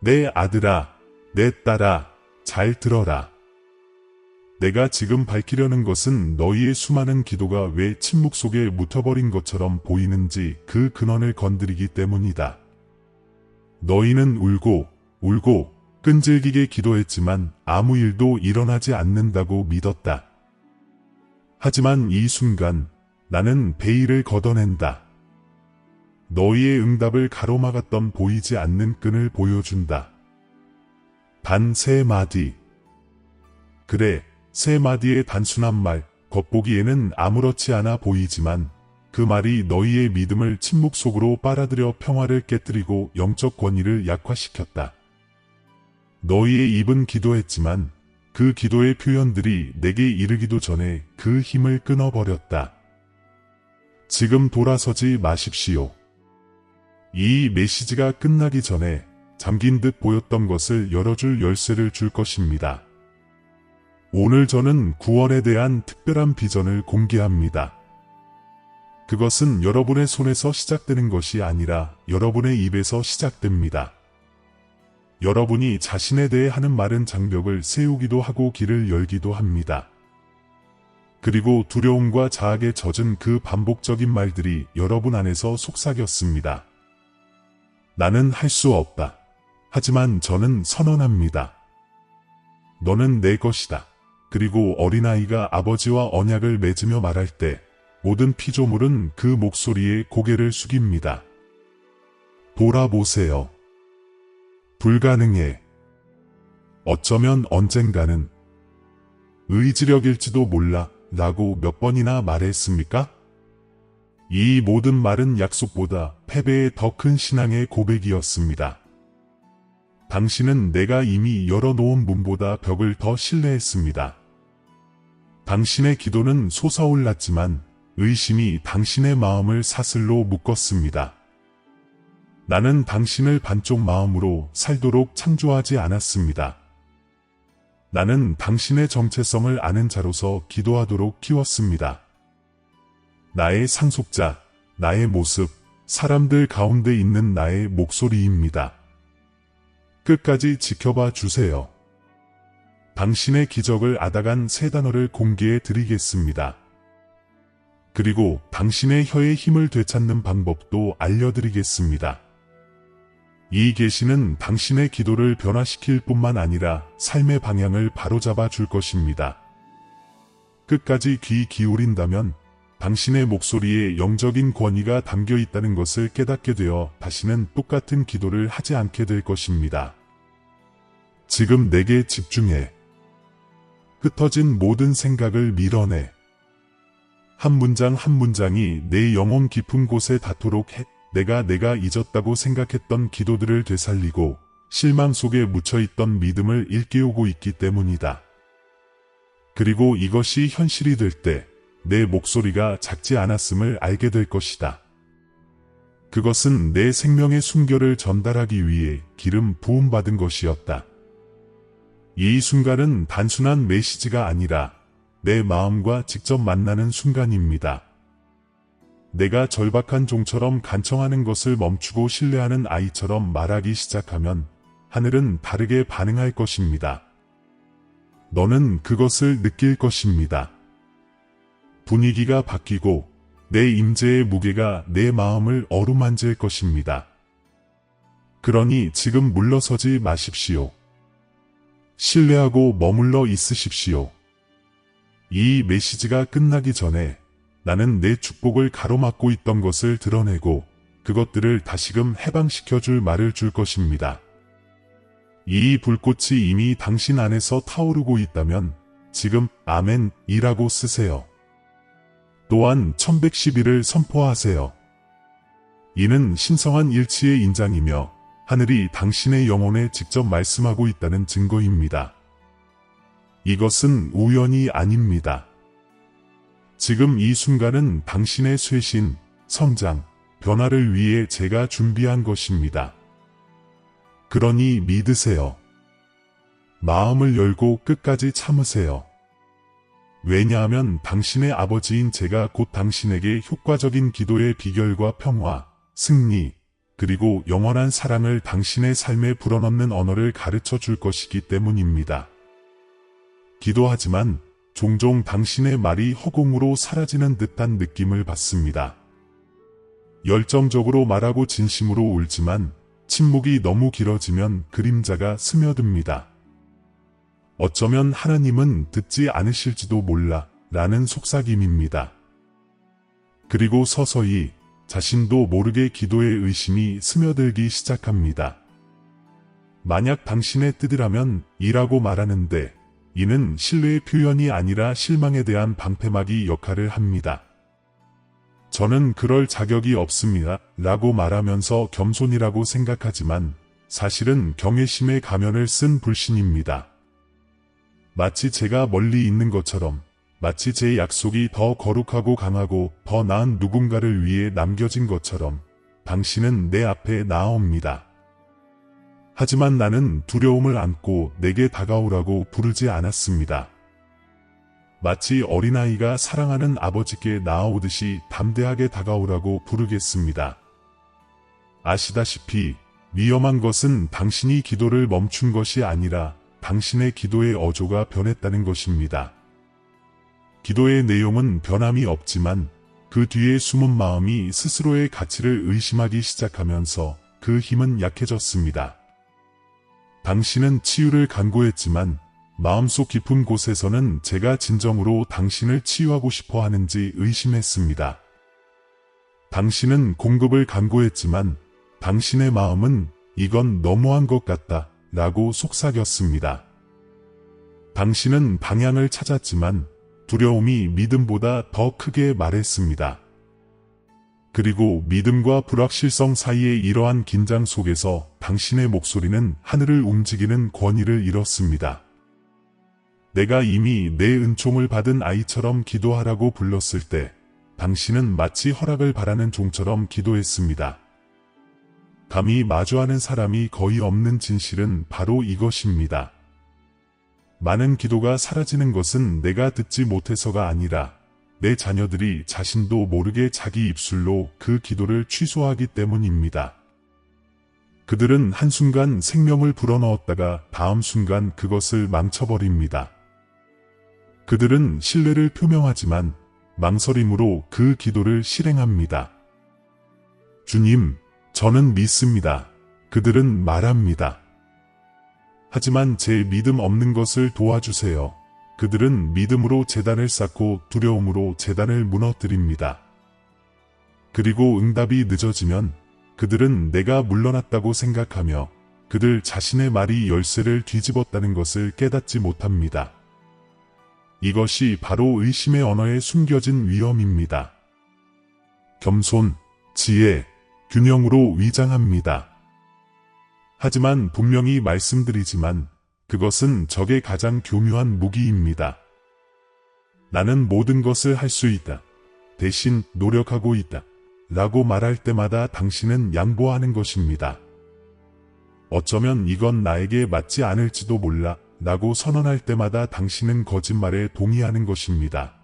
내 아들아, 내 딸아, 잘 들어라. 내가 지금 밝히려는 것은 너희의 수많은 기도가 왜 침묵 속에 묻혀버린 것처럼 보이는지 그 근원을 건드리기 때문이다. 너희는 울고 끈질기게 기도했지만 아무 일도 일어나지 않는다고 믿었다. 하지만 이 순간 나는 베일을 걷어낸다. 너희의 응답을 가로막았던 보이지 않는 끈을 보여준다. 단 3마디. 그래, 3마디의 단순한 말, 겉보기에는 아무렇지 않아 보이지만 그 말이 너희의 믿음을 침묵 속으로 빨아들여 평화를 깨뜨리고 영적 권위를 약화시켰다. 너희의 입은 기도했지만 그 기도의 표현들이 내게 이르기도 전에 그 힘을 끊어버렸다. 지금 돌아서지 마십시오. 이 메시지가 끝나기 전에 잠긴 듯 보였던 것을 열어줄 열쇠를 줄 것입니다. 오늘 저는 구원에 대한 특별한 비전을 공개합니다. 그것은 여러분의 손에서 시작되는 것이 아니라 여러분의 입에서 시작됩니다. 여러분이 자신에 대해 하는 말은 장벽을 세우기도 하고 길을 열기도 합니다. 그리고 두려움과 자학에 젖은 그 반복적인 말들이 여러분 안에서 속삭였습니다. 나는 할 수 없다. 하지만 저는 선언합니다. 너는 내 것이다. 그리고 어린아이가 아버지와 언약을 맺으며 말할 때 모든 피조물은 그 목소리에 고개를 숙입니다. 돌아보세요. 불가능해. 어쩌면 언젠가는 의지력일지도 몰라 라고 몇 번이나 말했습니까? 이 모든 말은 약속보다 패배의 더 큰 신앙의 고백이었습니다. 당신은 내가 이미 열어놓은 문보다 벽을 더 신뢰했습니다. 당신의 기도는 솟아올랐지만 의심이 당신의 마음을 사슬로 묶었습니다. 나는 당신을 반쪽 마음으로 살도록 창조하지 않았습니다. 나는 당신의 정체성을 아는 자로서 기도하도록 키웠습니다. 나의 상속자, 나의 모습, 사람들 가운데 있는 나의 목소리입니다. 끝까지 지켜봐 주세요. 당신의 기적을 아다간 3단어를 공개해 드리겠습니다. 그리고 당신의 혀의 힘을 되찾는 방법도 알려드리겠습니다. 이 계시는 당신의 기도를 변화시킬 뿐만 아니라 삶의 방향을 바로잡아 줄 것입니다. 끝까지 귀 기울인다면 당신의 목소리에 영적인 권위가 담겨 있다는 것을 깨닫게 되어 다시는 똑같은 기도를 하지 않게 될 것입니다. 지금 내게 집중해. 흩어진 모든 생각을 밀어내. 한 문장 한 문장이 내 영혼 깊은 곳에 닿도록 해. 내가 잊었다고 생각했던 기도들을 되살리고 실망 속에 묻혀있던 믿음을 일깨우고 있기 때문이다. 그리고 이것이 현실이 될 때 내 목소리가 작지 않았음을 알게 될 것이다. 그것은 내 생명의 순결을 전달하기 위해 기름 부음받은 것이었다. 이 순간은 단순한 메시지가 아니라 내 마음과 직접 만나는 순간입니다. 내가 절박한 종처럼 간청하는 것을 멈추고 신뢰하는 아이처럼 말하기 시작하면 하늘은 다르게 반응할 것입니다. 너는 그것을 느낄 것입니다. 분위기가 바뀌고 내 임재의 무게가 내 마음을 어루만질 것입니다. 그러니 지금 물러서지 마십시오. 신뢰하고 머물러 있으십시오. 이 메시지가 끝나기 전에 나는 내 축복을 가로막고 있던 것을 드러내고 그것들을 다시금 해방시켜 줄 말을 줄 것입니다. 이 불꽃이 이미 당신 안에서 타오르고 있다면 지금 아멘이라고 쓰세요. 또한 1111을 선포하세요. 이는 신성한 일치의 인장이며 하늘이 당신의 영혼에 직접 말씀하고 있다는 증거입니다. 이것은 우연이 아닙니다. 지금 이 순간은 당신의 쇄신, 성장, 변화를 위해 제가 준비한 것입니다. 그러니 믿으세요. 마음을 열고 끝까지 참으세요. 왜냐하면 당신의 아버지인 제가 곧 당신에게 효과적인 기도의 비결과 평화, 승리, 그리고 영원한 사랑을 당신의 삶에 불어넣는 언어를 가르쳐 줄 것이기 때문입니다. 기도하지만 종종 당신의 말이 허공으로 사라지는 듯한 느낌을 받습니다. 열정적으로 말하고 진심으로 울지만 침묵이 너무 길어지면 그림자가 스며듭니다. 어쩌면 하나님은 듣지 않으실지도 몰라 라는 속삭임입니다. 그리고 서서히 자신도 모르게 기도의 의심이 스며들기 시작합니다. 만약 당신의 뜻이라면 이라고 말하는데 이는 신뢰의 표현이 아니라 실망에 대한 방패막이 역할을 합니다. 저는 그럴 자격이 없습니다 라고 말하면서 겸손이라고 생각하지만 사실은 경외심의 가면을 쓴 불신입니다. 마치 제가 멀리 있는 것처럼, 마치 제 약속이 더 거룩하고 강하고 더 나은 누군가를 위해 남겨진 것처럼 당신은 내 앞에 나아옵니다. 하지만 나는 두려움을 안고 내게 다가오라고 부르지 않았습니다. 마치 어린아이가 사랑하는 아버지께 나아오듯이 담대하게 다가오라고 부르겠습니다. 아시다시피 위험한 것은 당신이 기도를 멈춘 것이 아니라 당신의 기도의 어조가 변했다는 것입니다. 기도의 내용은 변함이 없지만 그 뒤에 숨은 마음이 스스로의 가치를 의심하기 시작하면서 그 힘은 약해졌습니다. 당신은 치유를 간구했지만 마음속 깊은 곳에서는 제가 진정으로 당신을 치유하고 싶어 하는지 의심했습니다. 당신은 공급을 간구했지만 당신의 마음은 이건 너무한 것 같다 라고 속삭였습니다. 당신은 방향을 찾았지만 두려움이 믿음보다 더 크게 말했습니다. 그리고 믿음과 불확실성 사이의 이러한 긴장 속에서 당신의 목소리는 하늘을 움직이는 권위를 잃었습니다. 내가 이미 내 은총을 받은 아이처럼 기도하라고 불렀을 때 당신은 마치 허락을 바라는 종처럼 기도했습니다. 감히 마주하는 사람이 거의 없는 진실은 바로 이것입니다. 많은 기도가 사라지는 것은 내가 듣지 못해서가 아니라 내 자녀들이 자신도 모르게 자기 입술로 그 기도를 취소하기 때문입니다. 그들은 한순간 생명을 불어넣었다가 다음 순간 그것을 망쳐버립니다. 그들은 신뢰를 표명하지만 망설임으로 그 기도를 실행합니다. 주님, 저는 믿습니다. 그들은 말합니다. 하지만 제 믿음 없는 것을 도와주세요. 그들은 믿음으로 제단을 쌓고 두려움으로 제단을 무너뜨립니다. 그리고 응답이 늦어지면 그들은 내가 물러났다고 생각하며 그들 자신의 말이 열쇠를 뒤집었다는 것을 깨닫지 못합니다. 이것이 바로 의심의 언어에 숨겨진 위험입니다. 겸손, 지혜, 균형으로 위장합니다. 하지만 분명히 말씀드리지만 그것은 적의 가장 교묘한 무기입니다. 나는 모든 것을 할 수 있다. 대신 노력하고 있다. 라고 말할 때마다 당신은 양보하는 것입니다. 어쩌면 이건 나에게 맞지 않을지도 몰라 라고 선언할 때마다 당신은 거짓말에 동의하는 것입니다.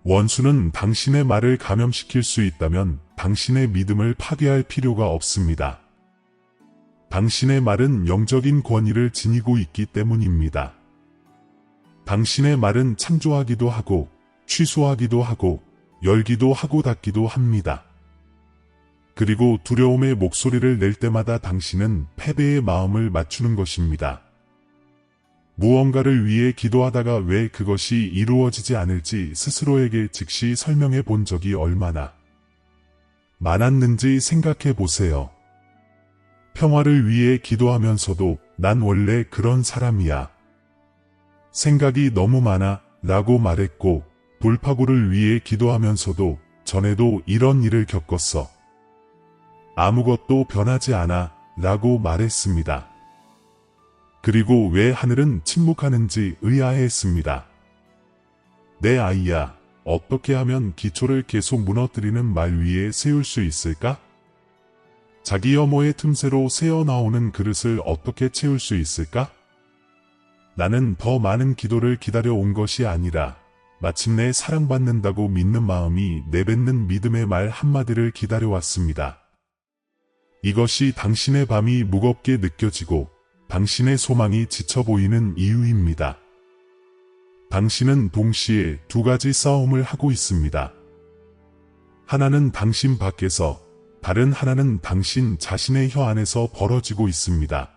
원수는 당신의 말을 감염시킬 수 있다면 당신의 믿음을 파괴할 필요가 없습니다. 당신의 말은 영적인 권위를 지니고 있기 때문입니다. 당신의 말은 창조하기도 하고 취소하기도 하고 열기도 하고 닫기도 합니다. 그리고 두려움의 목소리를 낼 때마다 당신은 패배의 마음을 맞추는 것입니다. 무언가를 위해 기도하다가 왜 그것이 이루어지지 않을지 스스로에게 즉시 설명해 본 적이 얼마나 많았는지 생각해 보세요. 평화를 위해 기도하면서도 난 원래 그런 사람이야. 생각이 너무 많아 라고 말했고 돌파구를 위해 기도하면서도 전에도 이런 일을 겪었어. 아무것도 변하지 않아 라고 말했습니다. 그리고 왜 하늘은 침묵하는지 의아해했습니다. 내 아이야, 어떻게 하면 기초를 계속 무너뜨리는 말 위에 세울 수 있을까? 자기 혐오의 틈새로 새어나오는 그릇을 어떻게 채울 수 있을까? 나는 더 많은 기도를 기다려온 것이 아니라 마침내 사랑받는다고 믿는 마음이 내뱉는 믿음의 말 한마디를 기다려왔습니다. 이것이 당신의 밤이 무겁게 느껴지고 당신의 소망이 지쳐 보이는 이유입니다. 당신은 동시에 두 가지 싸움을 하고 있습니다. 하나는 당신 밖에서, 다른 하나는 당신 자신의 혀 안에서 벌어지고 있습니다.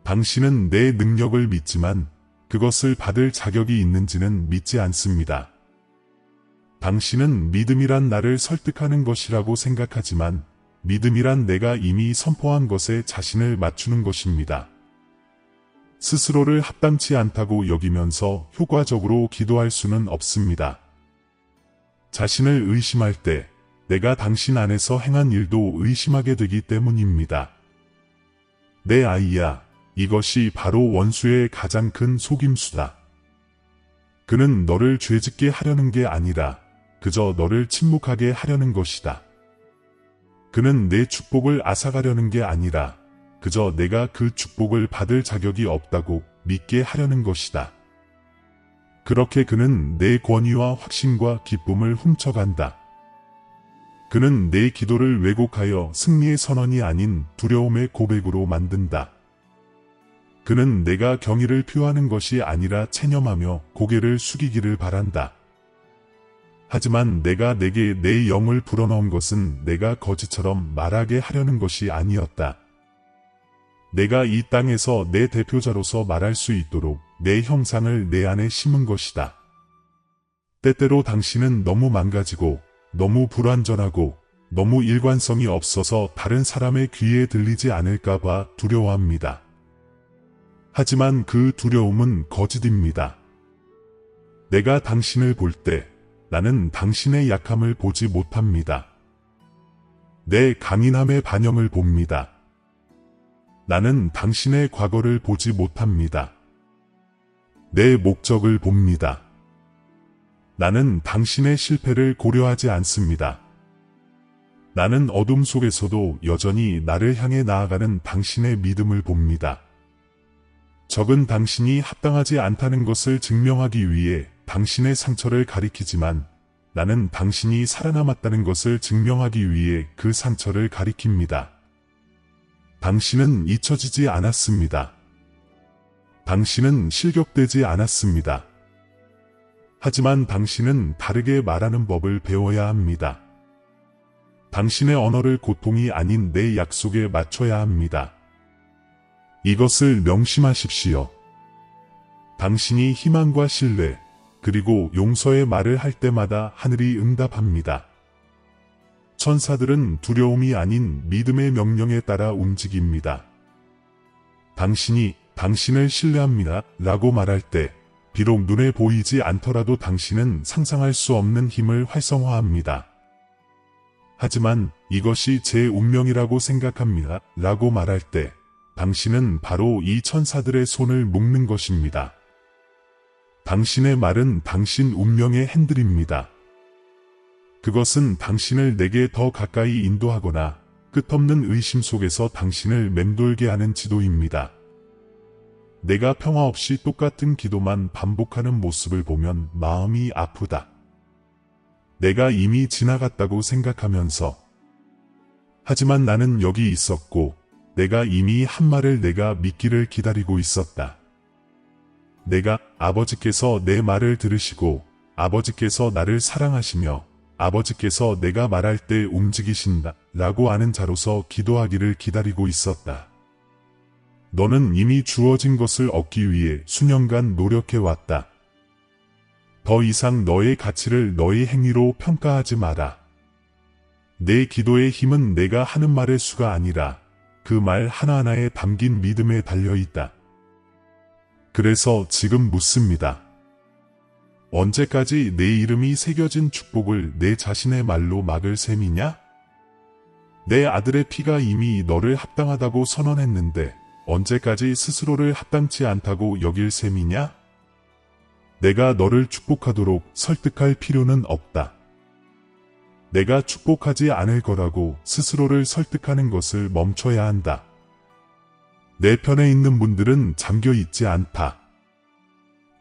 당신은 내 능력을 믿지만 그것을 받을 자격이 있는지는 믿지 않습니다. 당신은 믿음이란 나를 설득하는 것이라고 생각하지만 믿음이란 내가 이미 선포한 것에 자신을 맞추는 것입니다. 스스로를 합당치 않다고 여기면서 효과적으로 기도할 수는 없습니다. 자신을 의심할 때 내가 당신 안에서 행한 일도 의심하게 되기 때문입니다. 내 아이야, 이것이 바로 원수의 가장 큰 속임수다. 그는 너를 죄짓게 하려는 게 아니라 그저 너를 침묵하게 하려는 것이다. 그는 내 축복을 앗아가려는 게 아니라 그저 내가 그 축복을 받을 자격이 없다고 믿게 하려는 것이다. 그렇게 그는 내 권위와 확신과 기쁨을 훔쳐간다. 그는 내 기도를 왜곡하여 승리의 선언이 아닌 두려움의 고백으로 만든다. 그는 내가 경의를 표하는 것이 아니라 체념하며 고개를 숙이기를 바란다. 하지만 내가 내게 내 영을 불어넣은 것은 내가 거지처럼 말하게 하려는 것이 아니었다. 내가 이 땅에서 내 대표자로서 말할 수 있도록 내 형상을 내 안에 심은 것이다. 때때로 당신은 너무 망가지고 너무 불완전하고 너무 일관성이 없어서 다른 사람의 귀에 들리지 않을까봐 두려워합니다. 하지만 그 두려움은 거짓입니다. 내가 당신을 볼 때 나는 당신의 약함을 보지 못합니다. 내 강인함의 반영을 봅니다. 나는 당신의 과거를 보지 못합니다. 내 목적을 봅니다. 나는 당신의 실패를 고려하지 않습니다. 나는 어둠 속에서도 여전히 나를 향해 나아가는 당신의 믿음을 봅니다. 적은 당신이 합당하지 않다는 것을 증명하기 위해 당신의 상처를 가리키지만 나는 당신이 살아남았다는 것을 증명하기 위해 그 상처를 가리킵니다. 당신은 잊혀지지 않았습니다. 당신은 실격되지 않았습니다. 하지만 당신은 다르게 말하는 법을 배워야 합니다. 당신의 언어를 고통이 아닌 내 약속에 맞춰야 합니다. 이것을 명심하십시오. 당신이 희망과 신뢰, 그리고 용서의 말을 할 때마다 하늘이 응답합니다. 천사들은 두려움이 아닌 믿음의 명령에 따라 움직입니다. 당신이 당신을 신뢰합니다 라고 말할 때 비록 눈에 보이지 않더라도 당신은 상상할 수 없는 힘을 활성화합니다. 하지만 이것이 제 운명이라고 생각합니다 라고 말할 때 당신은 바로 이 천사들의 손을 묶는 것입니다. 당신의 말은 당신 운명의 핸들입니다. 그것은 당신을 내게 더 가까이 인도하거나 끝없는 의심 속에서 당신을 맴돌게 하는 지도입니다. 내가 평화 없이 똑같은 기도만 반복하는 모습을 보면 마음이 아프다. 내가 이미 지나갔다고 생각하면서 하지만 나는 여기 있었고 내가 이미 한 말을 내가 믿기를 기다리고 있었다. 내가 아버지께서 내 말을 들으시고 아버지께서 나를 사랑하시며 아버지께서 내가 말할 때 움직이신다 라고 아는 자로서 기도하기를 기다리고 있었다. 너는 이미 주어진 것을 얻기 위해 수년간 노력해왔다. 더 이상 너의 가치를 너의 행위로 평가하지 마라. 내 기도의 힘은 내가 하는 말의 수가 아니라 그 말 하나하나에 담긴 믿음에 달려있다. 그래서 지금 묻습니다. 언제까지 내 이름이 새겨진 축복을 내 자신의 말로 막을 셈이냐? 내 아들의 피가 이미 너를 합당하다고 선언했는데 언제까지 스스로를 합당치 않다고 여길 셈이냐? 내가 너를 축복하도록 설득할 필요는 없다. 내가 축복하지 않을 거라고 스스로를 설득하는 것을 멈춰야 한다. 내 편에 있는 분들은 잠겨 있지 않다.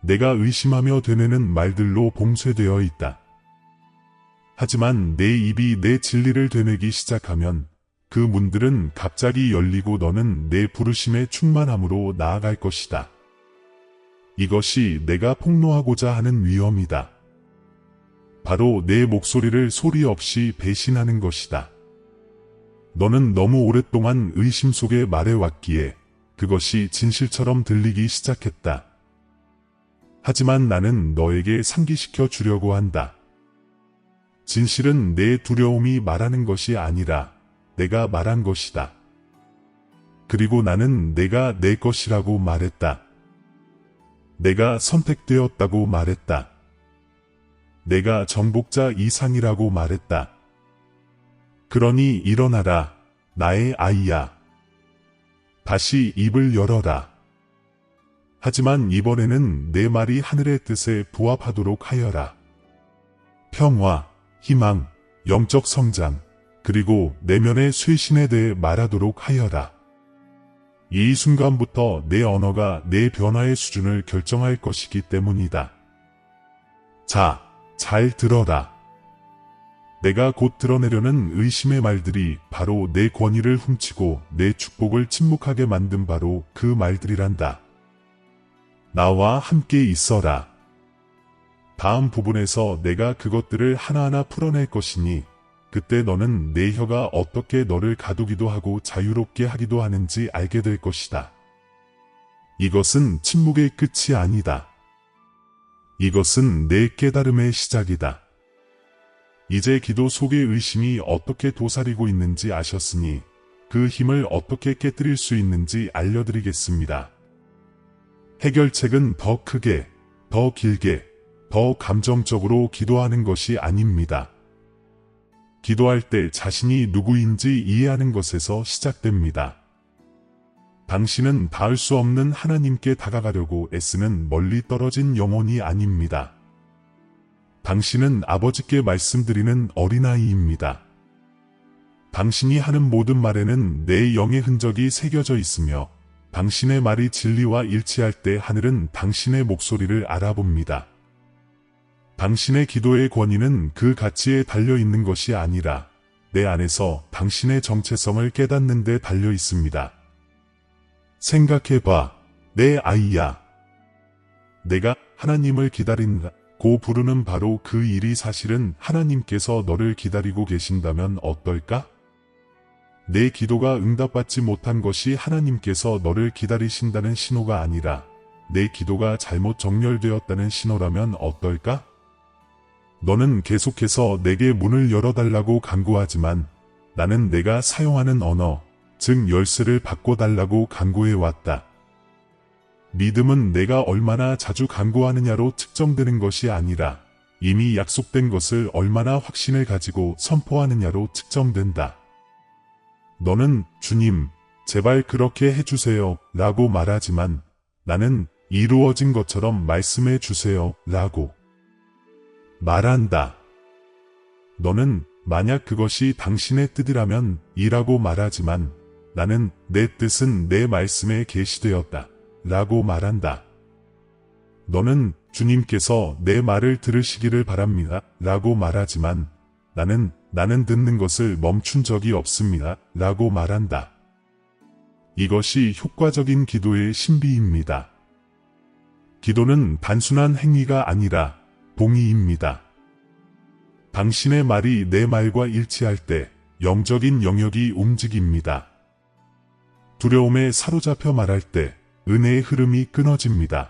내가 의심하며 되뇌는 말들로 봉쇄되어 있다. 하지만 내 입이 내 진리를 되뇌기 시작하면 그 문들은 갑자기 열리고 너는 내 부르심의 충만함으로 나아갈 것이다. 이것이 내가 폭로하고자 하는 위엄이다. 바로 내 목소리를 소리 없이 배신하는 것이다. 너는 너무 오랫동안 의심 속에 말해왔기에 그것이 진실처럼 들리기 시작했다. 하지만 나는 너에게 상기시켜 주려고 한다. 진실은 내 두려움이 말하는 것이 아니라 내가 말한 것이다. 그리고 나는 내가 내 것이라고 말했다. 내가 선택되었다고 말했다. 내가 정복자 이상이라고 말했다. 그러니 일어나라, 나의 아이야. 다시 입을 열어라. 하지만 이번에는 내 말이 하늘의 뜻에 부합하도록 하여라. 평화, 희망, 영적 성장, 그리고 내면의 쇄신에 대해 말하도록 하여라. 이 순간부터 내 언어가 내 변화의 수준을 결정할 것이기 때문이다. 자, 잘 들어라. 내가 곧 드러내려는 의심의 말들이 바로 내 권위를 훔치고 내 축복을 침묵하게 만든 바로 그 말들이란다. 나와 함께 있어라. 다음 부분에서 내가 그것들을 하나하나 풀어낼 것이니 그때 너는 내 혀가 어떻게 너를 가두기도 하고 자유롭게 하기도 하는지 알게 될 것이다. 이것은 침묵의 끝이 아니다. 이것은 내 깨달음의 시작이다. 이제 기도 속의 의심이 어떻게 도사리고 있는지 아셨으니 그 힘을 어떻게 깨뜨릴 수 있는지 알려드리겠습니다. 해결책은 더 크게, 더 길게, 더 감정적으로 기도하는 것이 아닙니다. 기도할 때 자신이 누구인지 이해하는 것에서 시작됩니다. 당신은 닿을 수 없는 하나님께 다가가려고 애쓰는 멀리 떨어진 영혼이 아닙니다. 당신은 아버지께 말씀드리는 어린아이입니다. 당신이 하는 모든 말에는 내 영의 흔적이 새겨져 있으며 당신의 말이 진리와 일치할 때 하늘은 당신의 목소리를 알아봅니다. 당신의 기도의 권위는 그 가치에 달려 있는 것이 아니라 내 안에서 당신의 정체성을 깨닫는 데 달려 있습니다. 생각해봐, 내 아이야. 내가 하나님을 기다린다고 부르는 바로 그 일이 사실은 하나님께서 너를 기다리고 계신다면 어떨까? 내 기도가 응답받지 못한 것이 하나님께서 너를 기다리신다는 신호가 아니라 내 기도가 잘못 정렬되었다는 신호라면 어떨까? 너는 계속해서 내게 문을 열어달라고 간구하지만 나는 내가 사용하는 언어, 즉 열쇠를 바꿔달라고 간구해왔다. 믿음은 내가 얼마나 자주 간구하느냐로 측정되는 것이 아니라 이미 약속된 것을 얼마나 확신을 가지고 선포하느냐로 측정된다. 너는 주님, 제발 그렇게 해주세요 라고 말하지만 나는 이루어진 것처럼 말씀해 주세요 라고 말한다. 너는 만약 그것이 당신의 뜻이라면 이라고 말하지만 나는 내 뜻은 내 말씀에 계시되었다 라고 말한다. 너는 주님께서 내 말을 들으시기를 바랍니다 라고 말하지만 나는 듣는 것을 멈춘 적이 없습니다 라고 말한다. 이것이 효과적인 기도의 신비입니다. 기도는 단순한 행위가 아니라 동의입니다. 당신의 말이 내 말과 일치할 때 영적인 영역이 움직입니다. 두려움에 사로잡혀 말할 때 은혜의 흐름이 끊어집니다.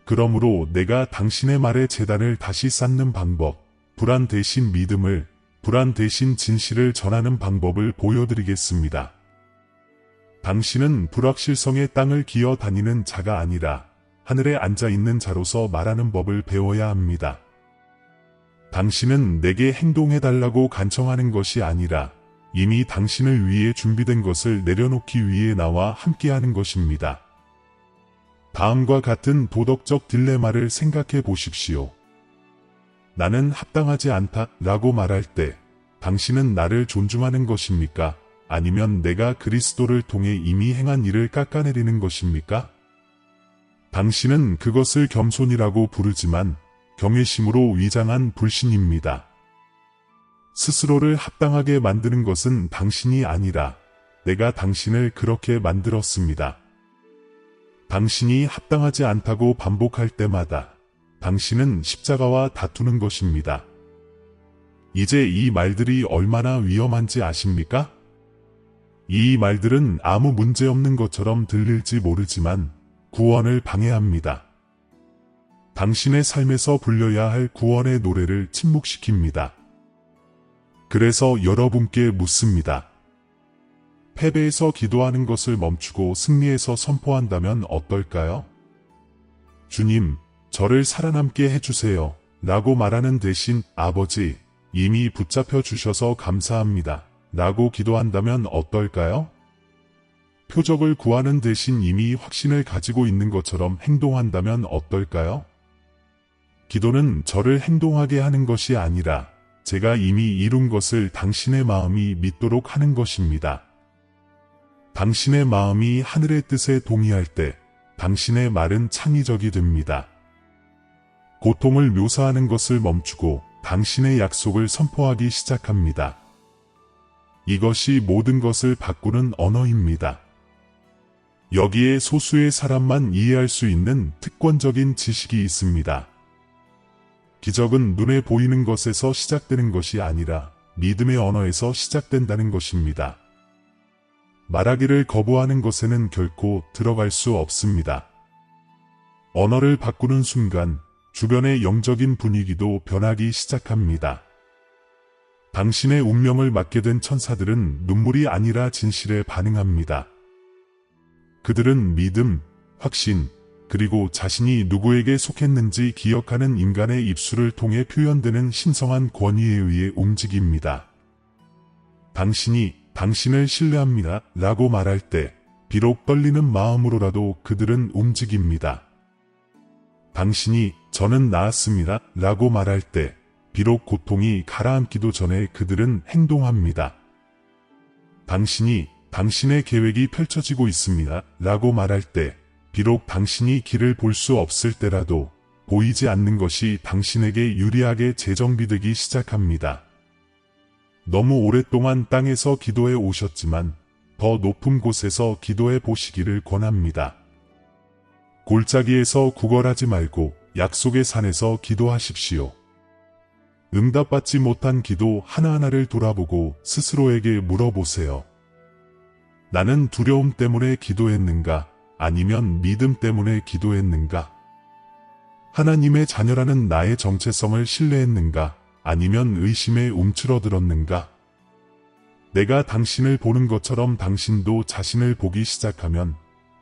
그러므로 내가 당신의 말에 재단을 다시 쌓는 방법, 불안 대신 믿음을, 불안 대신 진실을 전하는 방법을 보여드리겠습니다. 당신은 불확실성의 땅을 기어 다니는 자가 아니라 하늘에 앉아있는 자로서 말하는 법을 배워야 합니다. 당신은 내게 행동해달라고 간청하는 것이 아니라 이미 당신을 위해 준비된 것을 내려놓기 위해 나와 함께하는 것입니다. 다음과 같은 도덕적 딜레마를 생각해 보십시오. 나는 합당하지 않다 라고 말할 때 당신은 나를 존중하는 것입니까? 아니면 내가 그리스도를 통해 이미 행한 일을 깎아내리는 것입니까? 당신은 그것을 겸손이라고 부르지만 경외심으로 위장한 불신입니다. 스스로를 합당하게 만드는 것은 당신이 아니라 내가 당신을 그렇게 만들었습니다. 당신이 합당하지 않다고 반복할 때마다 당신은 십자가와 다투는 것입니다. 이제 이 말들이 얼마나 위험한지 아십니까? 이 말들은 아무 문제 없는 것처럼 들릴지 모르지만 구원을 방해합니다. 당신의 삶에서 불려야 할 구원의 노래를 침묵시킵니다. 그래서 여러분께 묻습니다. 패배에서 기도하는 것을 멈추고 승리에서 선포한다면 어떨까요? 주님, 저를 살아남게 해주세요. 라고 말하는 대신 아버지, 이미 붙잡혀 주셔서 감사합니다. 라고 기도한다면 어떨까요? 표적을 구하는 대신 이미 확신을 가지고 있는 것처럼 행동한다면 어떨까요? 기도는 저를 행동하게 하는 것이 아니라 제가 이미 이룬 것을 당신의 마음이 믿도록 하는 것입니다. 당신의 마음이 하늘의 뜻에 동의할 때 당신의 말은 창의적이 됩니다. 고통을 묘사하는 것을 멈추고 당신의 약속을 선포하기 시작합니다. 이것이 모든 것을 바꾸는 언어입니다. 여기에 소수의 사람만 이해할 수 있는 특권적인 지식이 있습니다. 기적은 눈에 보이는 것에서 시작되는 것이 아니라 믿음의 언어에서 시작된다는 것입니다. 말하기를 거부하는 것에는 결코 들어갈 수 없습니다. 언어를 바꾸는 순간 주변의 영적인 분위기도 변하기 시작합니다. 당신의 운명을 맡게 된 천사들은 눈물이 아니라 진실에 반응합니다. 그들은 믿음, 확신, 그리고 자신이 누구에게 속했는지 기억하는 인간의 입술을 통해 표현되는 신성한 권위에 의해 움직입니다. 당신이 당신을 신뢰합니다. 라고 말할 때 비록 떨리는 마음으로라도 그들은 움직입니다. 당신이 저는 나았습니다. 라고 말할 때 비록 고통이 가라앉기도 전에 그들은 행동합니다. 당신이 당신의 계획이 펼쳐지고 있습니다. 라고 말할 때 비록 당신이 길을 볼 수 없을 때라도 보이지 않는 것이 당신에게 유리하게 재정비되기 시작합니다. 너무 오랫동안 땅에서 기도해 오셨지만 더 높은 곳에서 기도해 보시기를 권합니다. 골짜기에서 구걸하지 말고 약속의 산에서 기도하십시오. 응답받지 못한 기도 하나하나를 돌아보고 스스로에게 물어보세요. 나는 두려움 때문에 기도했는가? 아니면 믿음 때문에 기도했는가? 하나님의 자녀라는 나의 정체성을 신뢰했는가? 아니면 의심에 움츠러들었는가? 내가 당신을 보는 것처럼 당신도 자신을 보기 시작하면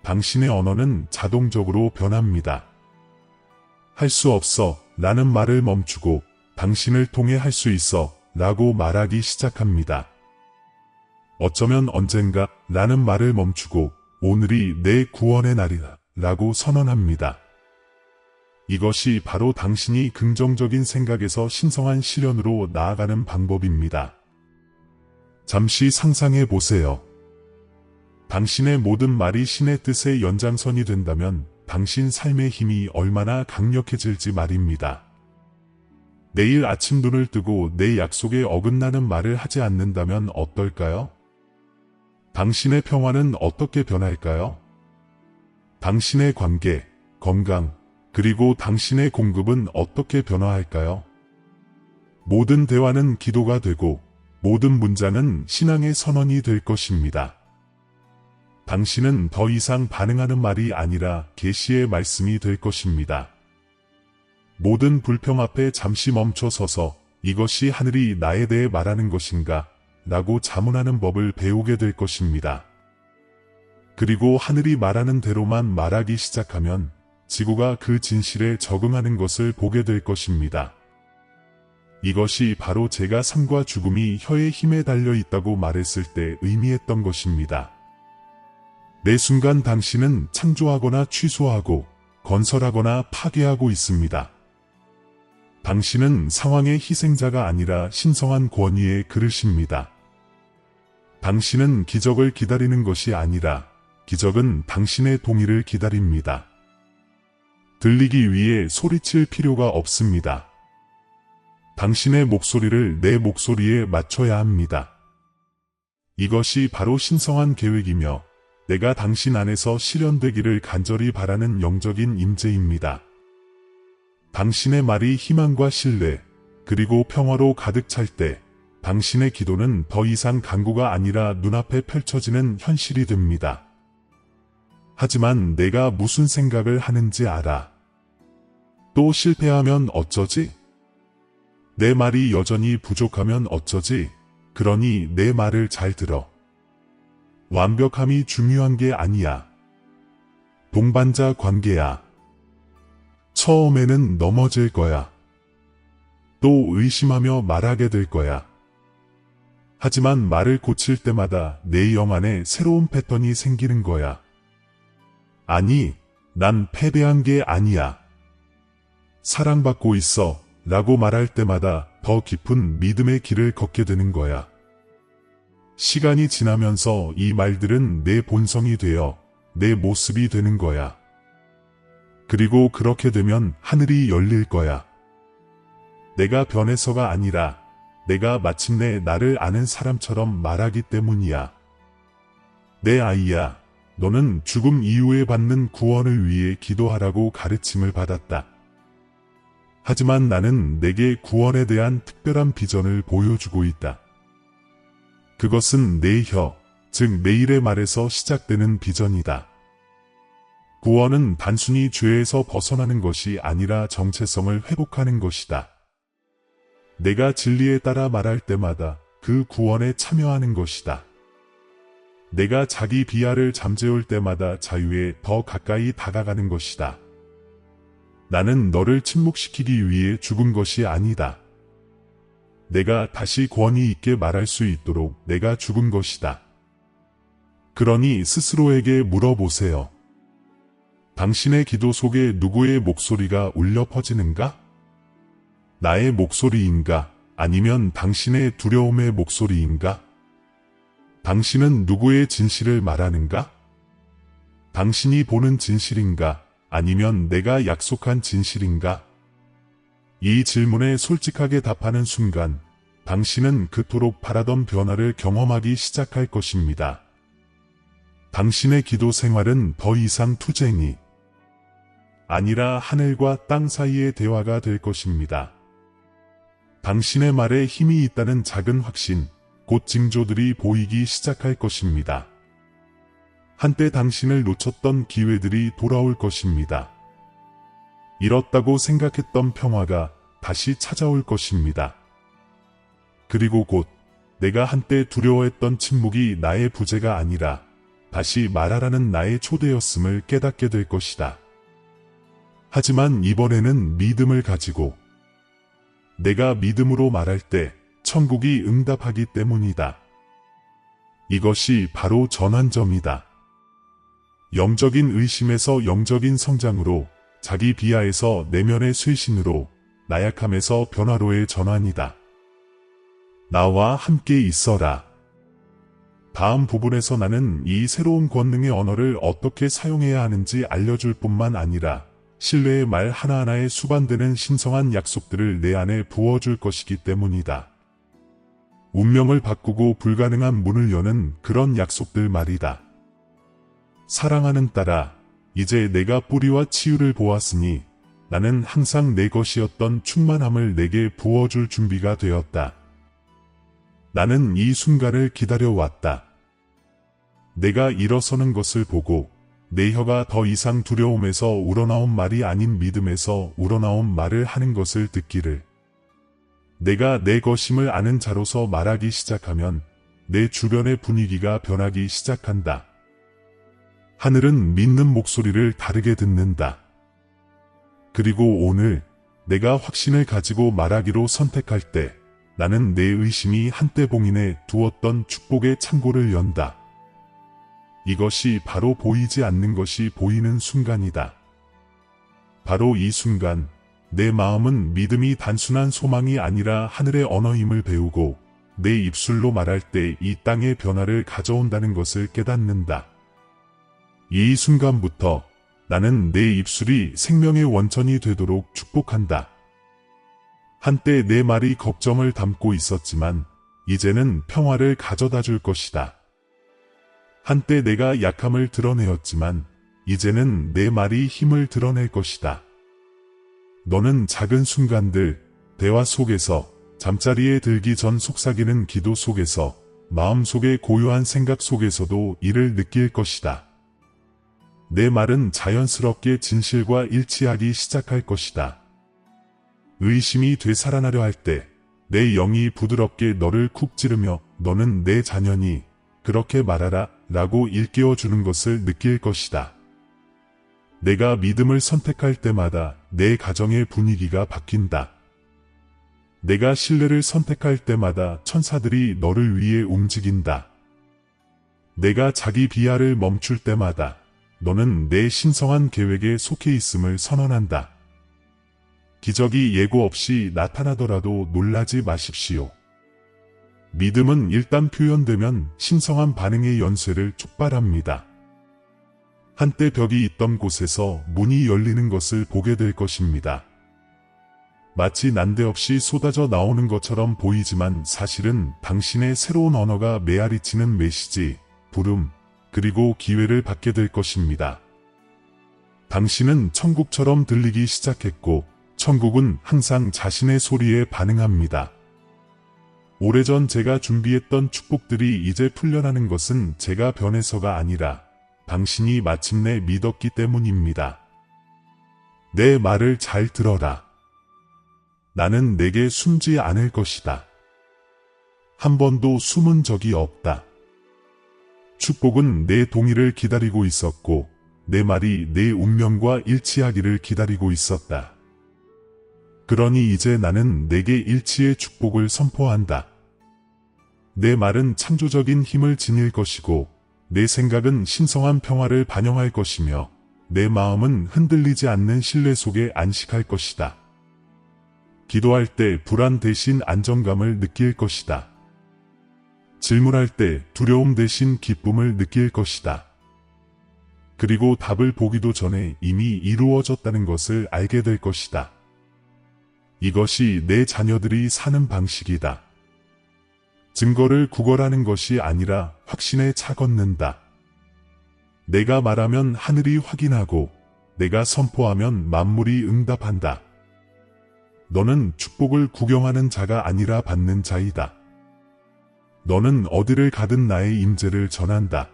당신의 언어는 자동적으로 변합니다. 할 수 없어 라는 말을 멈추고 당신을 통해 할 수 있어 라고 말하기 시작합니다. 어쩌면 언젠가 라는 말을 멈추고 오늘이 내 구원의 날이다 라고 선언합니다. 이것이 바로 당신이 긍정적인 생각에서 신성한 실현으로 나아가는 방법입니다. 잠시 상상해 보세요. 당신의 모든 말이 신의 뜻의 연장선이 된다면 당신 삶의 힘이 얼마나 강력해질지 말입니다. 내일 아침 눈을 뜨고 내 약속에 어긋나는 말을 하지 않는다면 어떨까요? 당신의 평화는 어떻게 변할까요? 당신의 관계, 건강, 그리고 당신의 공급은 어떻게 변화할까요? 모든 대화는 기도가 되고 모든 문장은 신앙의 선언이 될 것입니다. 당신은 더 이상 반응하는 말이 아니라 계시의 말씀이 될 것입니다. 모든 불평 앞에 잠시 멈춰 서서 이것이 하늘이 나에 대해 말하는 것인가? 라고 자문하는 법을 배우게 될 것입니다. 그리고 하늘이 말하는 대로만 말하기 시작하면 지구가 그 진실에 적응하는 것을 보게 될 것입니다. 이것이 바로 제가 삶과 죽음이 혀의 힘에 달려 있다고 말했을 때 의미했던 것입니다. 매 순간 당신은 창조하거나 취소하고 건설하거나 파괴하고 있습니다. 당신은 상황의 희생자가 아니라 신성한 권위의 그릇입니다. 당신은 기적을 기다리는 것이 아니라 기적은 당신의 동의를 기다립니다. 들리기 위해 소리칠 필요가 없습니다. 당신의 목소리를 내 목소리에 맞춰야 합니다. 이것이 바로 신성한 계획이며 내가 당신 안에서 실현되기를 간절히 바라는 영적인 임재입니다. 당신의 말이 희망과 신뢰, 그리고 평화로 가득 찰 때 당신의 기도는 더 이상 간구가 아니라 눈앞에 펼쳐지는 현실이 됩니다. 하지만 내가 무슨 생각을 하는지 알아. 또 실패하면 어쩌지? 내 말이 여전히 부족하면 어쩌지? 그러니 내 말을 잘 들어. 완벽함이 중요한 게 아니야. 동반자 관계야. 처음에는 넘어질 거야. 또 의심하며 말하게 될 거야. 하지만 말을 고칠 때마다 내 영 안에 새로운 패턴이 생기는 거야. 아니, 난 패배한 게 아니야. 사랑받고 있어 라고 말할 때마다 더 깊은 믿음의 길을 걷게 되는 거야. 시간이 지나면서 이 말들은 내 본성이 되어 내 모습이 되는 거야. 그리고 그렇게 되면 하늘이 열릴 거야. 내가 변해서가 아니라 내가 마침내 나를 아는 사람처럼 말하기 때문이야. 내 아이야, 너는 죽음 이후에 받는 구원을 위해 기도하라고 가르침을 받았다. 하지만 나는 내게 구원에 대한 특별한 비전을 보여주고 있다. 그것은 내 혀, 즉 내일의 말에서 시작되는 비전이다. 구원은 단순히 죄에서 벗어나는 것이 아니라 정체성을 회복하는 것이다. 내가 진리에 따라 말할 때마다 그 구원에 참여하는 것이다. 내가 자기 비하를 잠재울 때마다 자유에 더 가까이 다가가는 것이다. 나는 너를 침묵시키기 위해 죽은 것이 아니다. 내가 다시 권위 있게 말할 수 있도록 내가 죽은 것이다. 그러니 스스로에게 물어보세요. 당신의 기도 속에 누구의 목소리가 울려 퍼지는가? 나의 목소리인가? 아니면 당신의 두려움의 목소리인가? 당신은 누구의 진실을 말하는가? 당신이 보는 진실인가? 아니면 내가 약속한 진실인가? 이 질문에 솔직하게 답하는 순간 당신은 그토록 바라던 변화를 경험하기 시작할 것입니다. 당신의 기도 생활은 더 이상 투쟁이 아니라 하늘과 땅 사이의 대화가 될 것입니다. 당신의 말에 힘이 있다는 작은 확신, 곧 징조들이 보이기 시작할 것입니다. 한때 당신을 놓쳤던 기회들이 돌아올 것입니다. 잃었다고 생각했던 평화가 다시 찾아올 것입니다. 그리고 곧 내가 한때 두려워했던 침묵이 나의 부재가 아니라 다시 말하라는 나의 초대였음을 깨닫게 될 것이다. 하지만 이번에는 믿음을 가지고 내가 믿음으로 말할 때 천국이 응답하기 때문이다. 이것이 바로 전환점이다. 영적인 의심에서 영적인 성장으로, 자기 비하에서 내면의 쇄신으로, 나약함에서 변화로의 전환이다. 나와 함께 있어라. 다음 부분에서 나는 이 새로운 권능의 언어를 어떻게 사용해야 하는지 알려줄 뿐만 아니라 신뢰의 말 하나하나에 수반되는 신성한 약속들을 내 안에 부어줄 것이기 때문이다. 운명을 바꾸고 불가능한 문을 여는 그런 약속들 말이다. 사랑하는 딸아, 이제 내가 뿌리와 치유를 보았으니 나는 항상 내 것이었던 충만함을 내게 부어줄 준비가 되었다. 나는 이 순간을 기다려왔다. 내가 일어서는 것을 보고 내 혀가 더 이상 두려움에서 우러나온 말이 아닌 믿음에서 우러나온 말을 하는 것을 듣기를. 내가 내 것임을 아는 자로서 말하기 시작하면 내 주변의 분위기가 변하기 시작한다. 하늘은 믿는 목소리를 다르게 듣는다. 그리고 오늘 내가 확신을 가지고 말하기로 선택할 때 나는 내 의심이 한때 봉인해 두었던 축복의 창고를 연다. 이것이 바로 보이지 않는 것이 보이는 순간이다. 바로 이 순간 내 마음은 믿음이 단순한 소망이 아니라 하늘의 언어임을 배우고 내 입술로 말할 때 이 땅의 변화를 가져온다는 것을 깨닫는다. 이 순간부터 나는 내 입술이 생명의 원천이 되도록 축복한다. 한때 내 말이 걱정을 담고 있었지만 이제는 평화를 가져다 줄 것이다. 한때 내가 약함을 드러내었지만 이제는 내 말이 힘을 드러낼 것이다. 너는 작은 순간들, 대화 속에서, 잠자리에 들기 전 속삭이는 기도 속에서, 마음속의 고요한 생각 속에서도 이를 느낄 것이다. 내 말은 자연스럽게 진실과 일치하기 시작할 것이다. 의심이 되살아나려 할 때, 내 영이 부드럽게 너를 쿡 찌르며 너는 내 자녀니 그렇게 말하라 라고 일깨워 주는 것을 느낄 것이다. 내가 믿음을 선택할 때마다 내 가정의 분위기가 바뀐다. 내가 신뢰를 선택할 때마다 천사들이 너를 위해 움직인다. 내가 자기 비하를 멈출 때마다 너는 내 신성한 계획에 속해 있음을 선언한다. 기적이 예고 없이 나타나더라도 놀라지 마십시오. 믿음은 일단 표현되면 신성한 반응의 연쇄를 촉발합니다. 한때 벽이 있던 곳에서 문이 열리는 것을 보게 될 것입니다. 마치 난데없이 쏟아져 나오는 것처럼 보이지만 사실은 당신의 새로운 언어가 메아리치는 메시지, 부름, 그리고 기회를 받게 될 것입니다. 당신은 천국처럼 들리기 시작했고 천국은 항상 자신의 소리에 반응합니다. 오래전 제가 준비했던 축복들이 이제 풀려나는 것은 제가 변해서가 아니라 당신이 마침내 믿었기 때문입니다. 내 말을 잘 들어라. 나는 내게 숨지 않을 것이다. 한 번도 숨은 적이 없다. 축복은 내 동의를 기다리고 있었고 내 말이 내 운명과 일치하기를 기다리고 있었다. 그러니 이제 나는 내게 일치의 축복을 선포한다. 내 말은 창조적인 힘을 지닐 것이고 내 생각은 신성한 평화를 반영할 것이며 내 마음은 흔들리지 않는 신뢰 속에 안식할 것이다. 기도할 때 불안 대신 안정감을 느낄 것이다. 질문할 때 두려움 대신 기쁨을 느낄 것이다. 그리고 답을 보기도 전에 이미 이루어졌다는 것을 알게 될 것이다. 이것이 내 자녀들이 사는 방식이다. 증거를 구걸하는 것이 아니라 확신에 차 걷는다. 내가 말하면 하늘이 확인하고 내가 선포하면 만물이 응답한다. 너는 축복을 구경하는 자가 아니라 받는 자이다. 너는 어디를 가든 나의 임재를 전한다.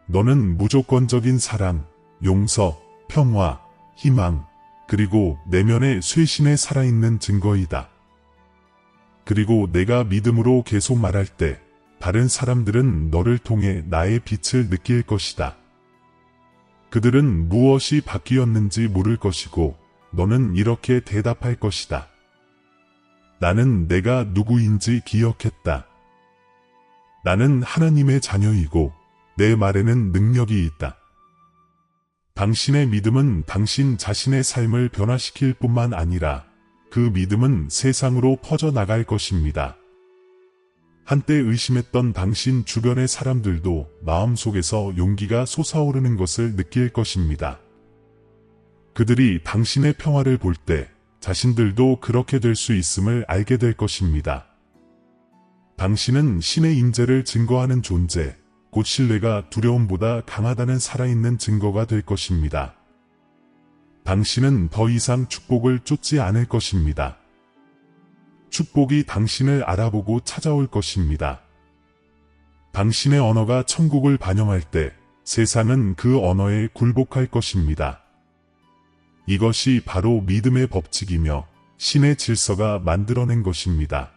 너는 무조건적인 사랑, 용서, 평화, 희망, 그리고 내면의 쇄신에 살아있는 증거이다. 그리고 내가 믿음으로 계속 말할 때 다른 사람들은 너를 통해 나의 빛을 느낄 것이다. 그들은 무엇이 바뀌었는지 물을 것이고 너는 이렇게 대답할 것이다. 나는 내가 누구인지 기억했다. 나는 하나님의 자녀이고 내 말에는 능력이 있다. 당신의 믿음은 당신 자신의 삶을 변화시킬 뿐만 아니라 그 믿음은 세상으로 퍼져나갈 것입니다. 한때 의심했던 당신 주변의 사람들도 마음속에서 용기가 솟아오르는 것을 느낄 것입니다. 그들이 당신의 평화를 볼 때 자신들도 그렇게 될 수 있음을 알게 될 것입니다. 당신은 신의 임재를 증거하는 존재, 곧 신뢰가 두려움보다 강하다는 살아있는 증거가 될 것입니다. 당신은 더 이상 축복을 쫓지 않을 것입니다. 축복이 당신을 알아보고 찾아올 것입니다. 당신의 언어가 천국을 반영할 때 세상은 그 언어에 굴복할 것입니다. 이것이 바로 믿음의 법칙이며 신의 질서가 만들어낸 것입니다.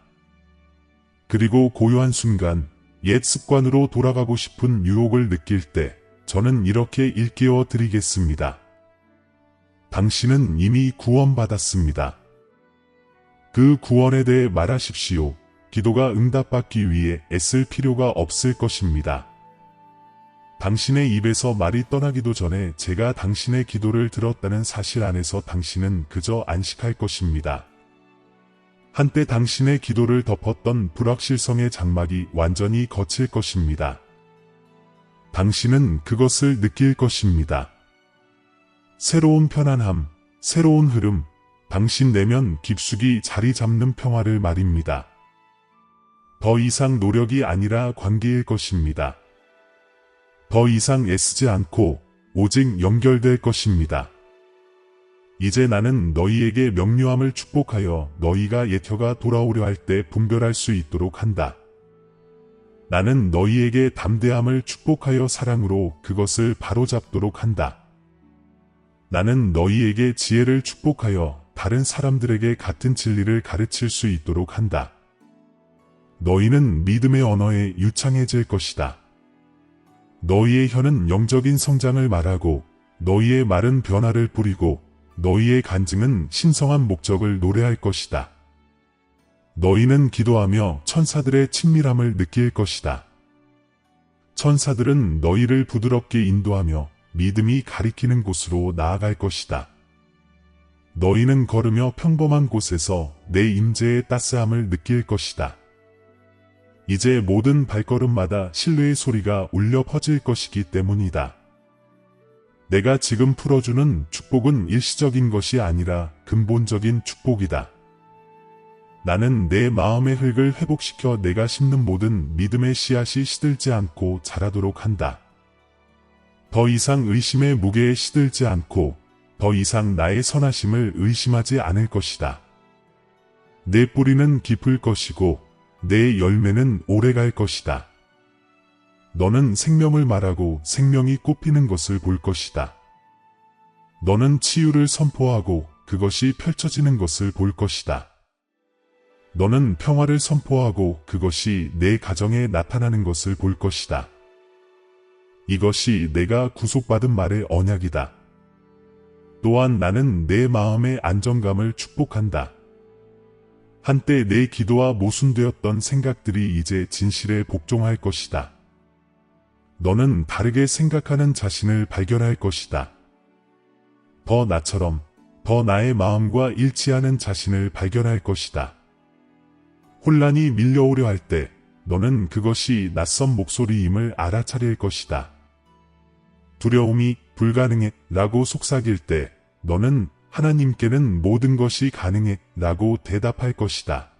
그리고 고요한 순간 옛 습관으로 돌아가고 싶은 유혹을 느낄 때 저는 이렇게 일깨워 드리겠습니다. 당신은 이미 구원받았습니다. 그 구원에 대해 말하십시오. 기도가 응답받기 위해 애쓸 필요가 없을 것입니다. 당신의 입에서 말이 떠나기도 전에 제가 당신의 기도를 들었다는 사실 안에서 당신은 그저 안식할 것입니다. 한때 당신의 기도를 덮었던 불확실성의 장막이 완전히 거칠 것입니다. 당신은 그것을 느낄 것입니다. 새로운 편안함, 새로운 흐름, 당신 내면 깊숙이 자리 잡는 평화를 말입니다. 더 이상 노력이 아니라 관계일 것입니다. 더 이상 애쓰지 않고 오직 연결될 것입니다. 이제 나는 너희에게 명료함을 축복하여 너희가 예터가 돌아오려 할 때 분별할 수 있도록 한다. 나는 너희에게 담대함을 축복하여 사랑으로 그것을 바로잡도록 한다. 나는 너희에게 지혜를 축복하여 다른 사람들에게 같은 진리를 가르칠 수 있도록 한다. 너희는 믿음의 언어에 유창해질 것이다. 너희의 혀는 영적인 성장을 말하고 너희의 말은 변화를 뿌리고 너희의 간증은 신성한 목적을 노래할 것이다. 너희는 기도하며 천사들의 친밀함을 느낄 것이다. 천사들은 너희를 부드럽게 인도하며 믿음이 가리키는 곳으로 나아갈 것이다. 너희는 걸으며 평범한 곳에서 내 임재의 따스함을 느낄 것이다. 이제 모든 발걸음마다 신뢰의 소리가 울려 퍼질 것이기 때문이다. 내가 지금 풀어주는 축복은 일시적인 것이 아니라 근본적인 축복이다. 나는 내 마음의 흙을 회복시켜 내가 심는 모든 믿음의 씨앗이 시들지 않고 자라도록 한다. 더 이상 의심의 무게에 시들지 않고 더 이상 나의 선하심을 의심하지 않을 것이다. 내 뿌리는 깊을 것이고 내 열매는 오래갈 것이다. 너는 생명을 말하고 생명이 꽃피는 것을 볼 것이다. 너는 치유를 선포하고 그것이 펼쳐지는 것을 볼 것이다. 너는 평화를 선포하고 그것이 내 가정에 나타나는 것을 볼 것이다. 이것이 내가 구속받은 말의 언약이다. 또한 나는 내 마음의 안정감을 축복한다. 한때 내 기도와 모순되었던 생각들이 이제 진실에 복종할 것이다. 너는 다르게 생각하는 자신을 발견할 것이다. 더 나처럼, 더 나의 마음과 일치하는 자신을 발견할 것이다. 혼란이 밀려오려 할 때 너는 그것이 낯선 목소리임을 알아차릴 것이다. 두려움이 불가능해 라고 속삭일 때 너는 하나님께는 모든 것이 가능해 라고 대답할 것이다.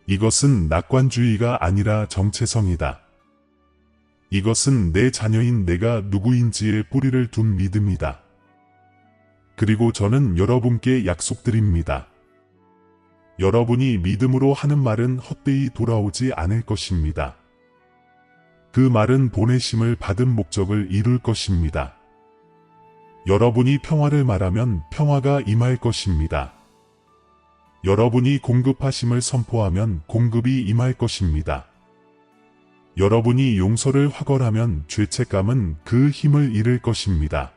이것은 낙관주의가 아니라 정체성이다. 이것은 내 자녀인 내가 누구인지에 뿌리를 둔 믿음이다. 그리고 저는 여러분께 약속드립니다. 여러분이 믿음으로 하는 말은 헛되이 돌아오지 않을 것입니다. 그 말은 보내심을 받은 목적을 이룰 것입니다. 여러분이 평화를 말하면 평화가 임할 것입니다. 여러분이 공급하심을 선포하면 공급이 임할 것입니다. 여러분이 용서를 확언하면 죄책감은 그 힘을 잃을 것입니다.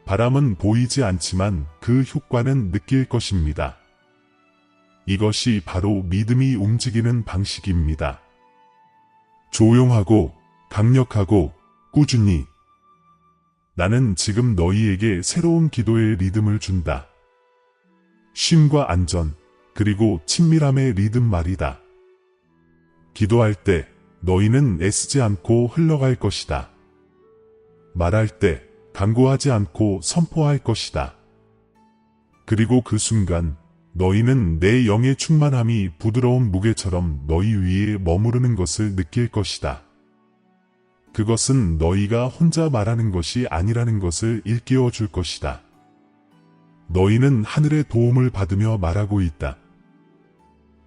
바람은 보이지 않지만 그 효과는 느낄 것입니다. 이것이 바로 믿음이 움직이는 방식입니다. 조용하고 강력하고 꾸준히. 나는 지금 너희에게 새로운 기도의 리듬을 준다. 쉼과 안전, 그리고 친밀함의 리듬 말이다. 기도할 때 너희는 애쓰지 않고 흘러갈 것이다. 말할 때 간구하지 않고 선포할 것이다. 그리고 그 순간 너희는 내 영의 충만함이 부드러운 무게처럼 너희 위에 머무르는 것을 느낄 것이다. 그것은 너희가 혼자 말하는 것이 아니라는 것을 일깨워 줄 것이다. 너희는 하늘의 도움을 받으며 말하고 있다.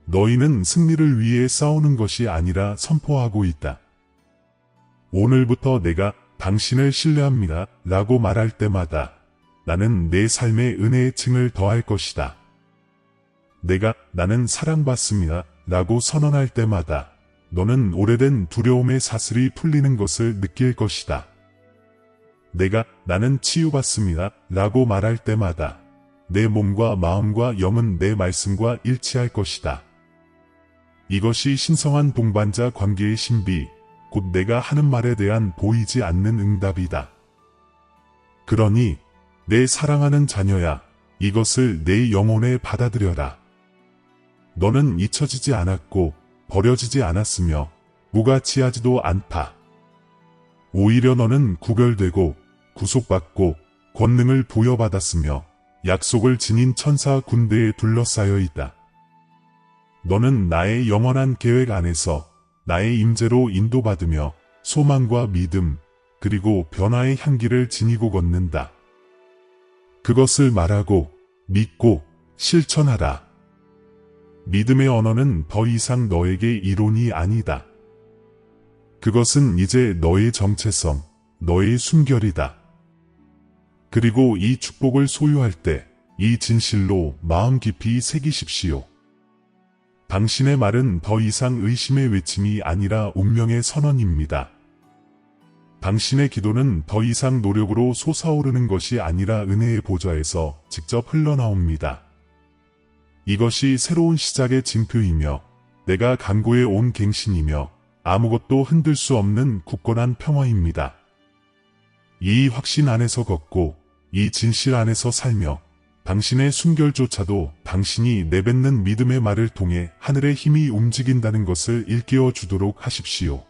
너희는 승리를 위해 싸우는 것이 아니라 선포하고 있다. 오늘부터 내가 당신을 신뢰합니다 라고 말할 때마다 나는 내 삶의 은혜의 층을 더할 것이다. 나는 사랑받습니다 라고 선언할 때마다 너는 오래된 두려움의 사슬이 풀리는 것을 느낄 것이다. 나는 치유받습니다 라고 말할 때마다 내 몸과 마음과 영은 내 말씀과 일치할 것이다. 이것이 신성한 동반자 관계의 신비, 곧 내가 하는 말에 대한 보이지 않는 응답이다. 그러니 내 사랑하는 자녀야, 이것을 내 영혼에 받아들여라. 너는 잊혀지지 않았고 버려지지 않았으며 무가치하지도 않다. 오히려 너는 구별되고 구속받고 권능을 부여받았으며 약속을 지닌 천사 군대에 둘러싸여 있다. 너는 나의 영원한 계획 안에서 나의 임재로 인도받으며 소망과 믿음, 그리고 변화의 향기를 지니고 걷는다. 그것을 말하고 믿고 실천하라. 믿음의 언어는 더 이상 너에게 이론이 아니다. 그것은 이제 너의 정체성, 너의 순결이다. 그리고 이 축복을 소유할 때 이 진실로 마음 깊이 새기십시오. 당신의 말은 더 이상 의심의 외침이 아니라 운명의 선언입니다. 당신의 기도는 더 이상 노력으로 솟아오르는 것이 아니라 은혜의 보좌에서 직접 흘러나옵니다. 이것이 새로운 시작의 징표이며 내가 간구해 온 갱신이며 아무것도 흔들 수 없는 굳건한 평화입니다. 이 확신 안에서 걷고 이 진실 안에서 살며 당신의 순결조차도 당신이 내뱉는 믿음의 말을 통해 하늘의 힘이 움직인다는 것을 일깨워 주도록 하십시오.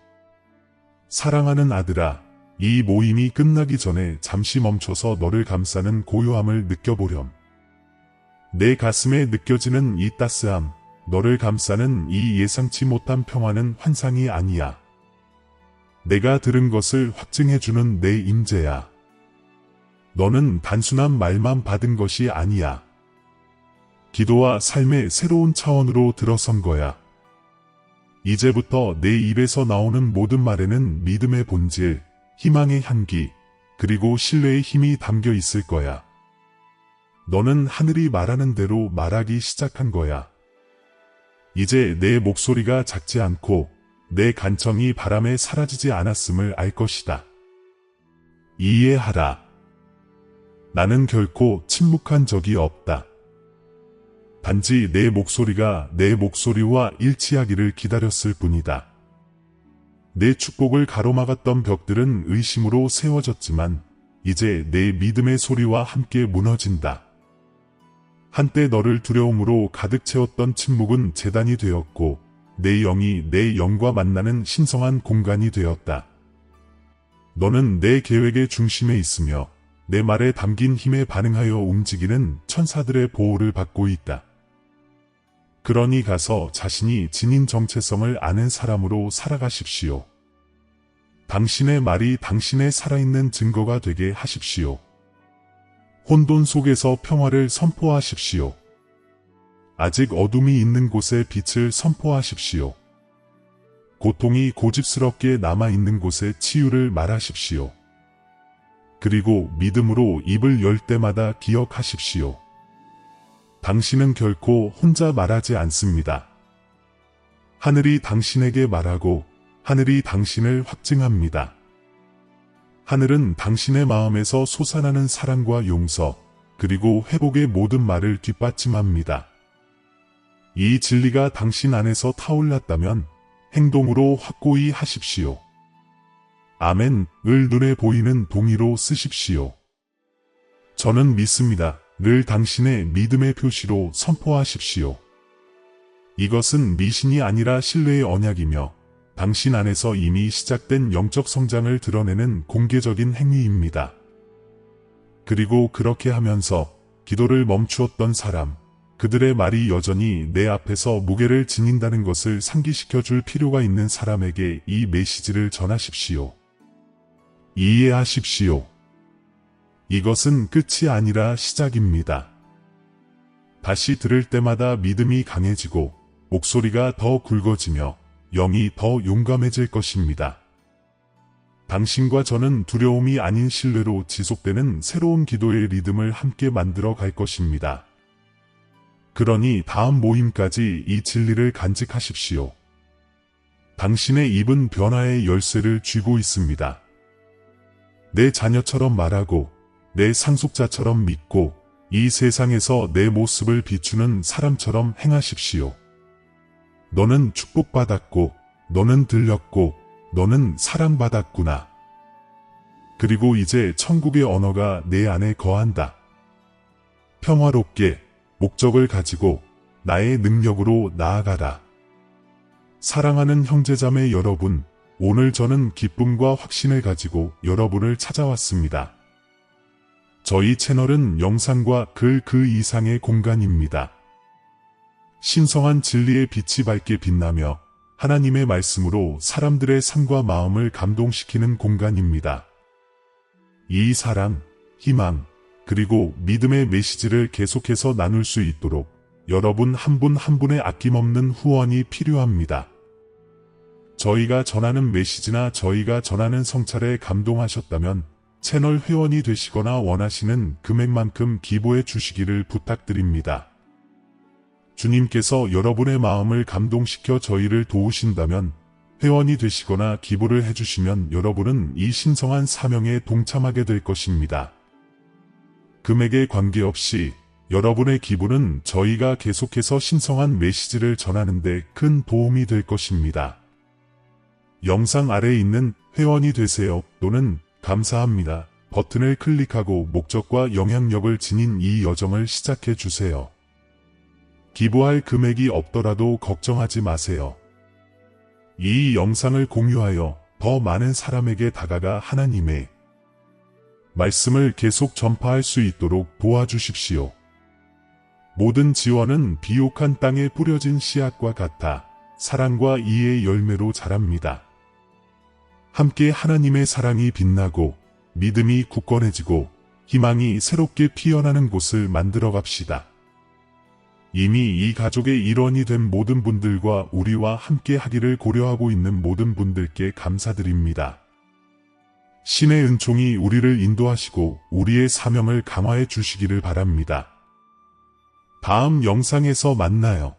사랑하는 아들아, 이 모임이 끝나기 전에 잠시 멈춰서 너를 감싸는 고요함을 느껴보렴. 내 가슴에 느껴지는 이 따스함, 너를 감싸는 이 예상치 못한 평화는 환상이 아니야. 내가 들은 것을 확증해주는 내 임재야. 너는 단순한 말만 받은 것이 아니야. 기도와 삶의 새로운 차원으로 들어선 거야. 이제부터 내 입에서 나오는 모든 말에는 믿음의 본질, 희망의 향기, 그리고 신뢰의 힘이 담겨 있을 거야. 너는 하늘이 말하는 대로 말하기 시작한 거야. 이제 내 목소리가 작지 않고 내 간청이 바람에 사라지지 않았음을 알 것이다. 이해하라. 나는 결코 침묵한 적이 없다. 단지 내 목소리가 내 목소리와 일치하기를 기다렸을 뿐이다. 내 축복을 가로막았던 벽들은 의심으로 세워졌지만 이제 내 믿음의 소리와 함께 무너진다. 한때 너를 두려움으로 가득 채웠던 침묵은 재단이 되었고 내 영이 내 영과 만나는 신성한 공간이 되었다. 너는 내 계획의 중심에 있으며 내 말에 담긴 힘에 반응하여 움직이는 천사들의 보호를 받고 있다. 그러니 가서 자신이 지닌 정체성을 아는 사람으로 살아가십시오. 당신의 말이 당신의 살아있는 증거가 되게 하십시오. 혼돈 속에서 평화를 선포하십시오. 아직 어둠이 있는 곳에 빛을 선포하십시오. 고통이 고집스럽게 남아있는 곳에 치유를 말하십시오. 그리고 믿음으로 입을 열 때마다 기억하십시오. 당신은 결코 혼자 말하지 않습니다. 하늘이 당신에게 말하고 하늘이 당신을 확증합니다. 하늘은 당신의 마음에서 솟아나는 사랑과 용서, 그리고 회복의 모든 말을 뒷받침합니다. 이 진리가 당신 안에서 타올랐다면 행동으로 확고히 하십시오. 아멘을 눈에 보이는 동의로 쓰십시오. 저는 믿습니다. 를 당신의 믿음의 표시로 선포하십시오. 이것은 미신이 아니라 신뢰의 언약이며 당신 안에서 이미 시작된 영적 성장을 드러내는 공개적인 행위입니다. 그리고 그렇게 하면서 기도를 멈추었던 사람, 그들의 말이 여전히 내 앞에서 무게를 지닌다는 것을 상기시켜 줄 필요가 있는 사람에게 이 메시지를 전하십시오. 이해하십시오. 이것은 끝이 아니라 시작입니다. 다시 들을 때마다 믿음이 강해지고 목소리가 더 굵어지며 영이 더 용감해질 것입니다. 당신과 저는 두려움이 아닌 신뢰로 지속되는 새로운 기도의 리듬을 함께 만들어 갈 것입니다. 그러니 다음 모임까지 이 진리를 간직하십시오. 당신의 입은 변화의 열쇠를 쥐고 있습니다. 내 자녀처럼 말하고 내 상속자처럼 믿고 이 세상에서 내 모습을 비추는 사람처럼 행하십시오. 너는 축복받았고 너는 들렸고 너는 사랑받았구나. 그리고 이제 천국의 언어가 내 안에 거한다. 평화롭게 목적을 가지고 나의 능력으로 나아가라. 사랑하는 형제자매 여러분, 오늘 저는 기쁨과 확신을 가지고 여러분을 찾아왔습니다. 저희 채널은 영상과 글 그 이상의 공간입니다. 신성한 진리의 빛이 밝게 빛나며 하나님의 말씀으로 사람들의 삶과 마음을 감동시키는 공간입니다. 이 사랑, 희망, 그리고 믿음의 메시지를 계속해서 나눌 수 있도록 여러분 한 분 한 분의 아낌없는 후원이 필요합니다. 저희가 전하는 메시지나 저희가 전하는 성찰에 감동하셨다면 채널 회원이 되시거나 원하시는 금액만큼 기부해 주시기를 부탁드립니다. 주님께서 여러분의 마음을 감동시켜 저희를 도우신다면 회원이 되시거나 기부를 해주시면 여러분은 이 신성한 사명에 동참하게 될 것입니다. 금액에 관계없이 여러분의 기부는 저희가 계속해서 신성한 메시지를 전하는 데 큰 도움이 될 것입니다. 영상 아래에 있는 회원이 되세요 또는 감사합니다 버튼을 클릭하고 목적과 영향력을 지닌 이 여정을 시작해 주세요. 기부할 금액이 없더라도 걱정하지 마세요. 이 영상을 공유하여 더 많은 사람에게 다가가 하나님의 말씀을 계속 전파할 수 있도록 도와주십시오. 모든 지원은 비옥한 땅에 뿌려진 씨앗과 같아 사랑과 이해의 열매로 자랍니다. 함께 하나님의 사랑이 빛나고 믿음이 굳건해지고 희망이 새롭게 피어나는 곳을 만들어 갑시다. 이미 이 가족의 일원이 된 모든 분들과 우리와 함께 하기를 고려하고 있는 모든 분들께 감사드립니다. 신의 은총이 우리를 인도하시고 우리의 사명을 강화해 주시기를 바랍니다. 다음 영상에서 만나요.